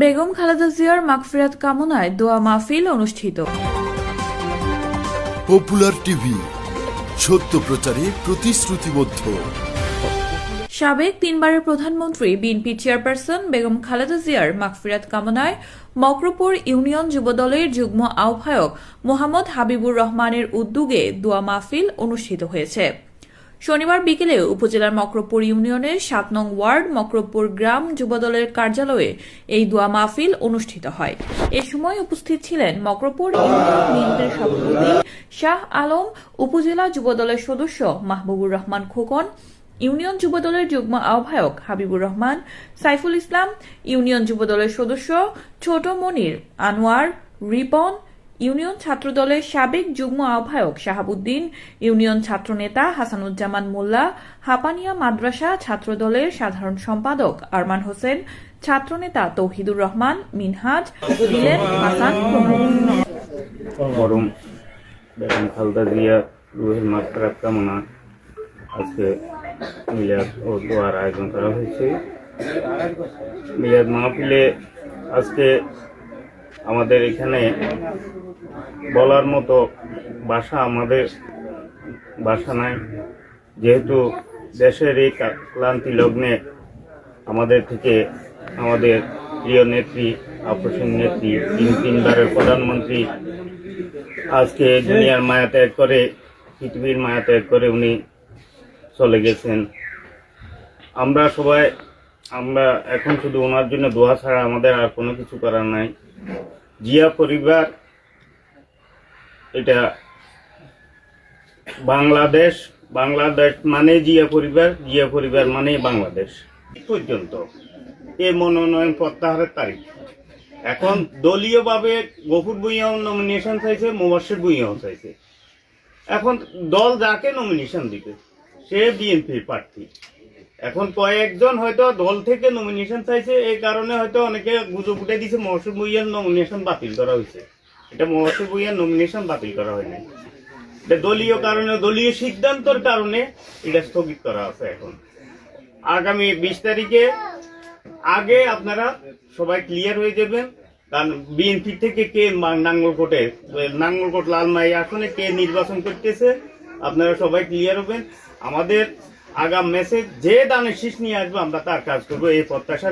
বেগম খালেদা জিয়ার মাগফিরাত কামনায় দোয়া মাহফিল অনুষ্ঠিত। পপুলার টিভি, সত্য প্রচারে প্রতিশ্রুতিবদ্ধ। সাবেক তিনবারের প্রধানমন্ত্রী বিএনপি চেয়ারপারসন বেগম খালেদা জিয়ার মাগফিরাত কামনায় মকরপুর ইউনিয়ন যুবদলের যুগ্ম আহ্বায়ক মোহাম্মদ হাবিবুর রহমানের উদ্যোগে দোয়া মাহফিল অনুষ্ঠিত হয়েছে। শনিবার বিকেলে উপজেলার মকরপুর ইউনিয়নের ৭ নং ওয়ার্ড মকরপুর গ্রাম যুবদলের কার্যালয়ে এই দোয়া মাহফিল অনুষ্ঠিত হয়। এ সময় উপস্থিত ছিলেন মকরপুর ইউনিয়ন বিএনপির সভাপতি শাহ আলম, উপজেলা যুবদলের সদস্য মাহবুবুর রহমান খোকন, ইউনিয়ন যুবদলের যুগ্ম আহ্বায়ক হাবিবুর রহমান, সাইফুল ইসলাম, ইউনিয়ন যুবদলের সদস্য ছোট মনির, আনোয়ার, রিপন, ইউনিয়ন ছাত্রদলের সাবেক যুগ্ম আহ্বায়ক শাহাবুদ্দিন, ইউনিয়ন ছাত্রনেতা হাসানুজ্জামান মোল্লা, হাপানিয়া মাদ্রাসা ছাত্রদলের সাধারণ সম্পাদক আরমান হোসেন, ছাত্রনেতা তৌহিদুর রহমান, মিনহাজ, দিলেন হাসান প্রমুখ। মরহুম বেগম খালেদা জিয়া রুহের মাগফিরাত কামনা আজকে মিলাদ ও দোয়ার আয়োজন করা হয়েছে। মিলাদ মাহফিলে আজকে আমাদের এখানে বলার মতো আমাদের ভাষা নাই, যেহেতু দেশের এই ক্লান্তি লগ্নে আমাদের থেকে আমাদের প্রিয় নেত্রী, আপসীন নেত্রী, তিনবারের প্রধানমন্ত্রী আজকে দুনিয়ার মায়া ত্যাগ করে, পৃথিবীর মায়া ত্যাগ করে উনি চলে গেছেন। আমরা এখন শুধু ওনার জন্য দোয়া ছাড়া আমাদের আর কোনো কিছু করার নাই। জিয়া পরিবার এটা বাংলাদেশ মানে জিয়া পরিবার মানে বাংলাদেশ পর্যন্ত এ মনোনয়ন প্রত্যাহারের তারিখ। এখন দলীয়ভাবে গফুর ভূঁইয়াও নমিনেশন চাইছে, মোবাশ্বের ভূঁইয়াও চাইছে। এখন দল যাকে নমিনেশন দিবে সে বিএনপির প্রার্থী। এখন কয়েকজন হয়তো দল থেকে নমিনেশন চাইছে, এই কারণে হয়তো অনেকে গুজব উঠে দিছে মোবাশ্বের ভূঁইয়ার নমিনেশন বাতিল করা হয়েছে। এটা মোবাশ্বের ভূঁইয়ার নমিনেশন বাতিল করা হয়নি, এটা দলীয় কারণে, দলীয় সিদ্ধান্তের কারণে এটা স্থগিত করা আছে। এখন আগামী 20 তারিখে আগে আপনারা সবাই ক্লিয়ার হয়ে যাবেন, কারণ বিএনপি থেকে কে নাঙ্গলকোট লালমাই আসনে কে নির্বাচন করতেছে আপনারা সবাই ক্লিয়ার হবেন। আমাদের আগাম মেসেজ, যে দানের শীষ নিয়ে আসবে আমরা তার কাজ করবো, এই প্রত্যাশা।